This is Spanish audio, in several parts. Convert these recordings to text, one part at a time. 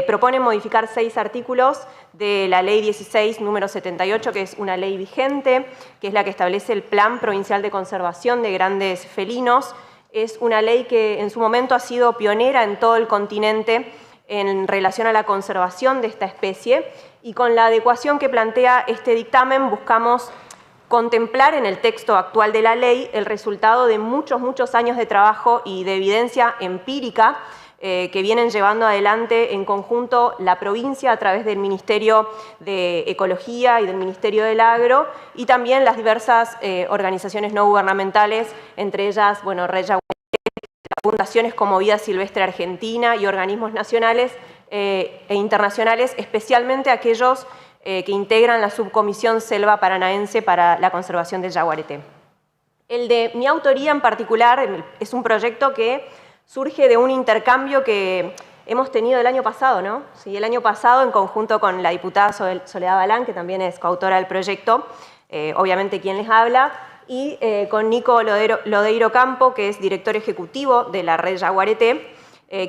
proponen modificar 6 artículos de la Ley 16, número 78, que es una ley vigente, que es la que establece el Plan Provincial de Conservación de Grandes Felinos. Es una ley que en su momento ha sido pionera en todo el continente en relación a la conservación de esta especie, y con la adecuación que plantea este dictamen buscamos contemplar en el texto actual de la ley el resultado de muchos años de trabajo y de evidencia empírica que vienen llevando adelante en conjunto la provincia a través del Ministerio de Ecología y del Ministerio del Agro, y también las diversas organizaciones no gubernamentales, entre ellas, bueno, Rey fundaciones como Vida Silvestre Argentina y organismos nacionales e internacionales, especialmente aquellos que integran la subcomisión Selva Paranaense para la conservación del yaguareté. El de mi autoría en particular es un proyecto que surge de un intercambio que hemos tenido el año pasado, ¿no? Sí, el año pasado, en conjunto con la diputada Soledad Balán, que también es coautora del proyecto, obviamente quien les habla, y con Nico Lodeiro Campo, que es director ejecutivo de la Red Yaguareté,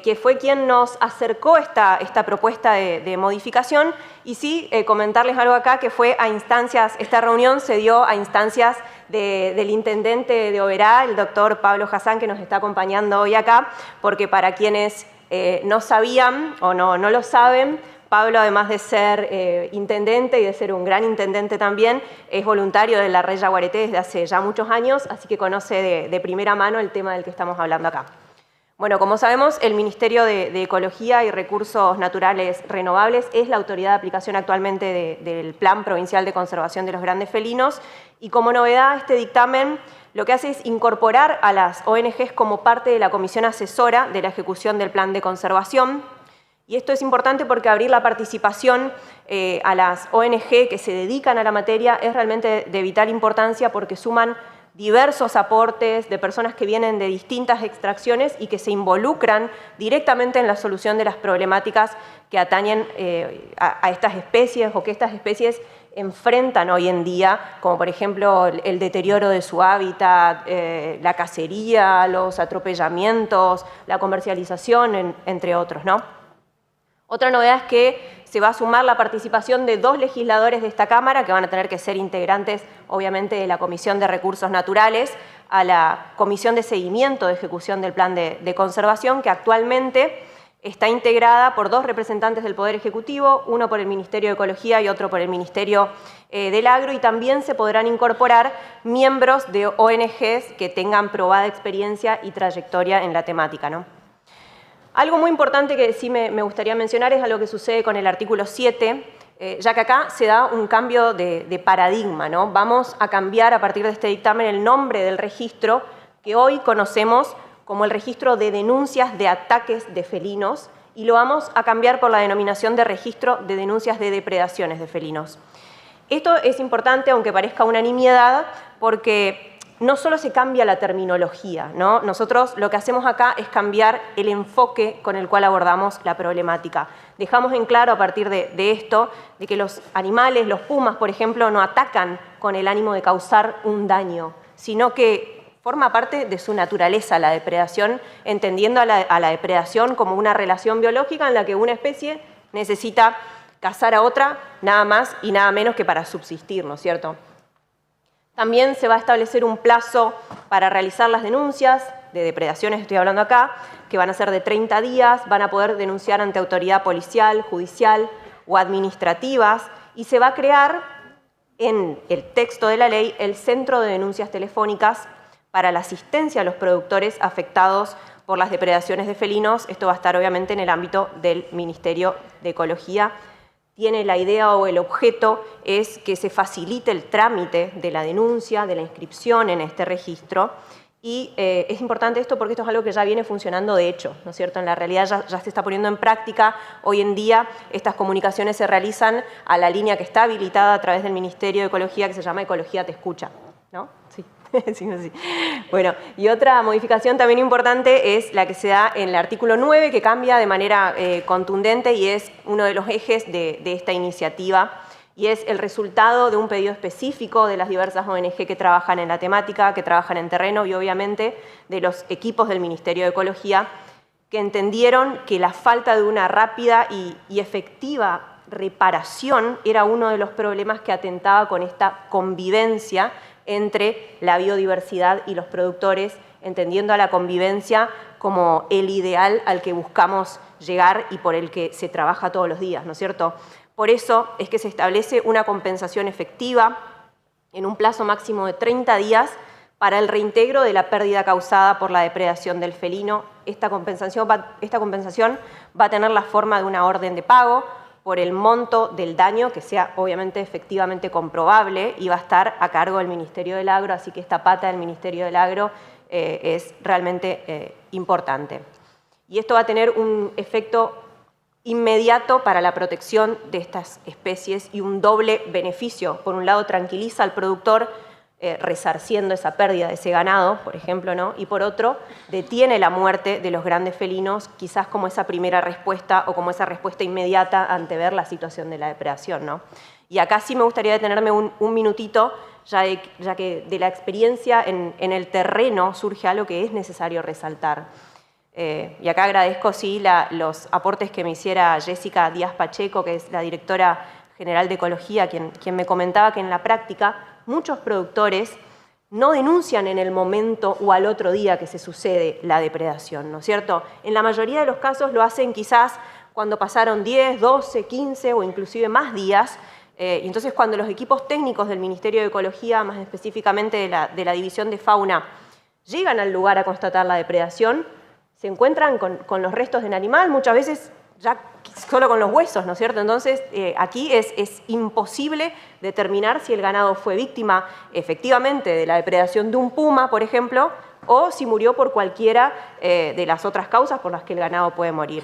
que fue quien nos acercó esta propuesta de modificación. Y sí, comentarles algo acá, que fue a instancias, esta reunión se dio a instancias del intendente de Oberá, el doctor Pablo Hassan, que nos está acompañando hoy acá, porque para quienes no sabían o no lo saben, Pablo, además de ser intendente y de ser un gran intendente también, es voluntario de la Red Yaguareté desde hace ya muchos años, así que conoce de primera mano el tema del que estamos hablando acá. Bueno, como sabemos, el Ministerio de Ecología y Recursos Naturales Renovables es la autoridad de aplicación actualmente del Plan Provincial de Conservación de los Grandes Felinos, y como novedad este dictamen lo que hace es incorporar a las ONGs como parte de la comisión asesora de la ejecución del plan de conservación. Y esto es importante porque abrir la participación a las ONG que se dedican a la materia es realmente de vital importancia, porque suman diversos aportes de personas que vienen de distintas extracciones y que se involucran directamente en la solución de las problemáticas que atañen a estas especies o que estas especies enfrentan hoy en día, como por ejemplo el deterioro de su hábitat, la cacería, los atropellamientos, la comercialización, entre otros, ¿no? Otra novedad es que se va a sumar la participación de 2 legisladores de esta Cámara, que van a tener que ser integrantes, obviamente, de la Comisión de Recursos Naturales, a la Comisión de Seguimiento de Ejecución del Plan de Conservación, que actualmente está integrada por 2 representantes del Poder Ejecutivo, uno por el Ministerio de Ecología y otro por el Ministerio del Agro, y también se podrán incorporar miembros de ONGs que tengan probada experiencia y trayectoria en la temática, ¿no? Algo muy importante que sí me gustaría mencionar es algo que sucede con el artículo 7, ya que acá se da un cambio de paradigma, ¿no? Vamos a cambiar a partir de este dictamen el nombre del registro que hoy conocemos como el registro de denuncias de ataques de felinos, y lo vamos a cambiar por la denominación de registro de denuncias de depredaciones de felinos. Esto es importante, aunque parezca una nimiedad, porque no solo se cambia la terminología, ¿no? Nosotros lo que hacemos acá es cambiar el enfoque con el cual abordamos la problemática. Dejamos en claro a partir de esto, de que los animales, los pumas, por ejemplo, no atacan con el ánimo de causar un daño, sino que forma parte de su naturaleza la depredación, entendiendo a la depredación como una relación biológica en la que una especie necesita cazar a otra nada más y nada menos que para subsistir, ¿no es cierto? También se va a establecer un plazo para realizar las denuncias de depredaciones, estoy hablando acá, que van a ser de 30 días, van a poder denunciar ante autoridad policial, judicial o administrativas, y se va a crear en el texto de la ley el Centro de Denuncias Telefónicas para la asistencia a los productores afectados por las depredaciones de felinos. Esto va a estar obviamente en el ámbito del Ministerio de Ecología. Tiene la idea o el objeto es que se facilite el trámite de la denuncia, de la inscripción en este registro, y es importante esto porque esto es algo que ya viene funcionando de hecho, ¿no es cierto? En la realidad ya se está poniendo en práctica. Hoy en día estas comunicaciones se realizan a la línea que está habilitada a través del Ministerio de Ecología, que se llama Ecología Te Escucha, ¿no? Sí. Sí. Bueno, y otra modificación también importante es la que se da en el artículo 9, que cambia de manera contundente y es uno de los ejes de esta iniciativa, y es el resultado de un pedido específico de las diversas ONG que trabajan en la temática, que trabajan en terreno, y obviamente de los equipos del Ministerio de Ecología, que entendieron que la falta de una rápida y efectiva reparación era uno de los problemas que atentaba con esta convivencia entre la biodiversidad y los productores, entendiendo a la convivencia como el ideal al que buscamos llegar y por el que se trabaja todos los días, ¿no es cierto? Por eso es que se establece una compensación efectiva en un plazo máximo de 30 días para el reintegro de la pérdida causada por la depredación del felino. Esta compensación va a tener la forma de una orden de pago por el monto del daño que sea obviamente efectivamente comprobable y va a estar a cargo del Ministerio del Agro, así que esta pata del Ministerio del Agro es realmente importante. Y esto va a tener un efecto inmediato para la protección de estas especies y un doble beneficio. Por un lado, tranquiliza al productor resarciendo esa pérdida de ese ganado, por ejemplo, ¿no? Y por otro, detiene la muerte de los grandes felinos, quizás como esa primera respuesta o como esa respuesta inmediata ante ver la situación de la depredación, ¿no? Y acá sí me gustaría detenerme un minutito, ya que de la experiencia en el terreno surge algo que es necesario resaltar. Y acá agradezco sí los aportes que me hiciera Jessica Díaz Pacheco, que es la directora general de Ecología, quien me comentaba que en la práctica muchos productores no denuncian en el momento o al otro día que se sucede la depredación, ¿no es cierto? En la mayoría de los casos lo hacen quizás cuando pasaron 10, 12, 15 o inclusive más días. Y entonces cuando los equipos técnicos del Ministerio de Ecología, más específicamente de la División de Fauna, llegan al lugar a constatar la depredación, se encuentran con los restos del animal, muchas veces ya solo con los huesos, ¿no es cierto? Entonces, aquí es imposible determinar si el ganado fue víctima efectivamente de la depredación de un puma, por ejemplo, o si murió por cualquiera de las otras causas por las que el ganado puede morir.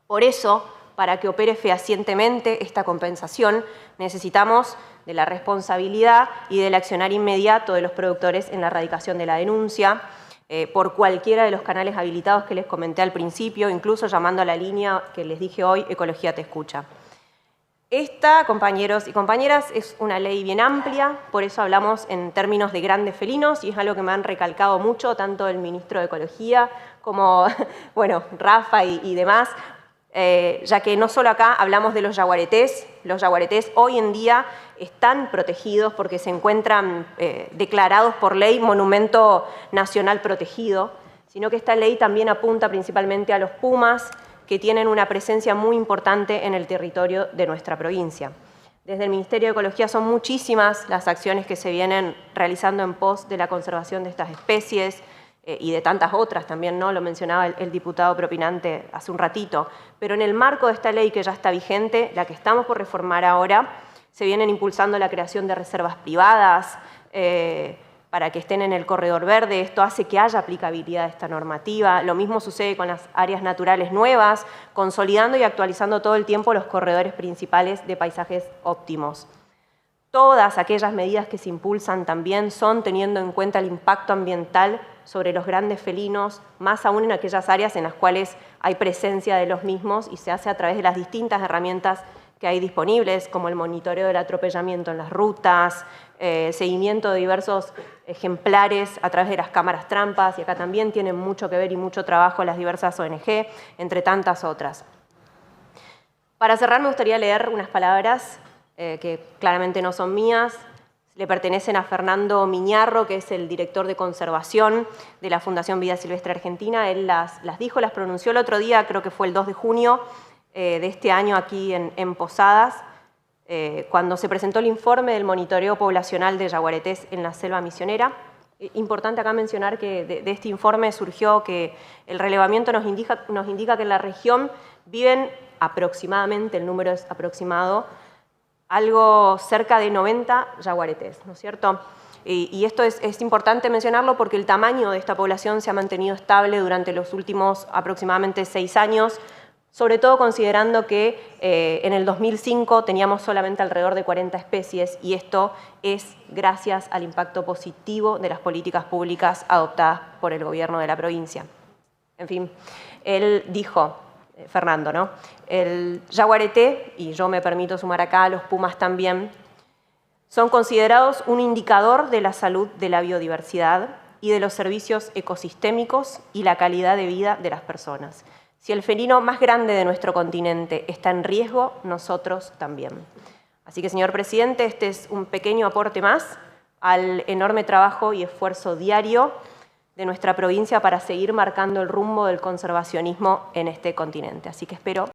Por eso, para que opere fehacientemente esta compensación, necesitamos de la responsabilidad y del accionar inmediato de los productores en la erradicación de la denuncia, por cualquiera de los canales habilitados que les comenté al principio, incluso llamando a la línea que les dije hoy, Ecología Te Escucha. Esta, compañeros y compañeras, es una ley bien amplia, por eso hablamos en términos de grandes felinos, y es algo que me han recalcado mucho, tanto el ministro de Ecología como, bueno, Rafa y demás, ya que no solo acá hablamos de los yaguaretés hoy en día están protegidos porque se encuentran declarados por ley monumento nacional protegido, sino que esta ley también apunta principalmente a los pumas, que tienen una presencia muy importante en el territorio de nuestra provincia. Desde el Ministerio de Ecología son muchísimas las acciones que se vienen realizando en pos de la conservación de estas especies, y de tantas otras también, ¿no? Lo mencionaba el diputado propinante hace un ratito. Pero en el marco de esta ley que ya está vigente, la que estamos por reformar ahora, se vienen impulsando la creación de reservas privadas para que estén en el corredor verde. Esto hace que haya aplicabilidad de esta normativa. Lo mismo sucede con las áreas naturales nuevas, consolidando y actualizando todo el tiempo los corredores principales de paisajes óptimos. Todas aquellas medidas que se impulsan también son teniendo en cuenta el impacto ambiental sobre los grandes felinos, más aún en aquellas áreas en las cuales hay presencia de los mismos y se hace a través de las distintas herramientas que hay disponibles, como el monitoreo del atropellamiento en las rutas, seguimiento de diversos ejemplares a través de las cámaras trampas, y acá también tienen mucho que ver y mucho trabajo las diversas ONG, entre tantas otras. Para cerrar me gustaría leer unas palabras que claramente no son mías, le pertenecen a Fernando Miñarro, que es el director de conservación de la Fundación Vida Silvestre Argentina. Él las dijo, las pronunció el otro día, creo que fue el 2 de junio de este año aquí en Posadas, cuando se presentó el informe del monitoreo poblacional de yaguaretés en la selva misionera. Importante acá mencionar que de este informe surgió que el relevamiento nos indica que en la región viven aproximadamente, el número es aproximado, algo cerca de 90 yaguaretés, ¿no es cierto? Y esto es importante mencionarlo porque el tamaño de esta población se ha mantenido estable durante los últimos aproximadamente 6 años, sobre todo considerando que en el 2005 teníamos solamente alrededor de 40 especies, y esto es gracias al impacto positivo de las políticas públicas adoptadas por el gobierno de la provincia. En fin, él dijo, Fernando, ¿no? El yaguareté, y yo me permito sumar acá, los pumas también, son considerados un indicador de la salud de la biodiversidad y de los servicios ecosistémicos y la calidad de vida de las personas. Si el felino más grande de nuestro continente está en riesgo, nosotros también. Así que, señor presidente, este es un pequeño aporte más al enorme trabajo y esfuerzo diario de nuestra provincia para seguir marcando el rumbo del conservacionismo en este continente. Así que espero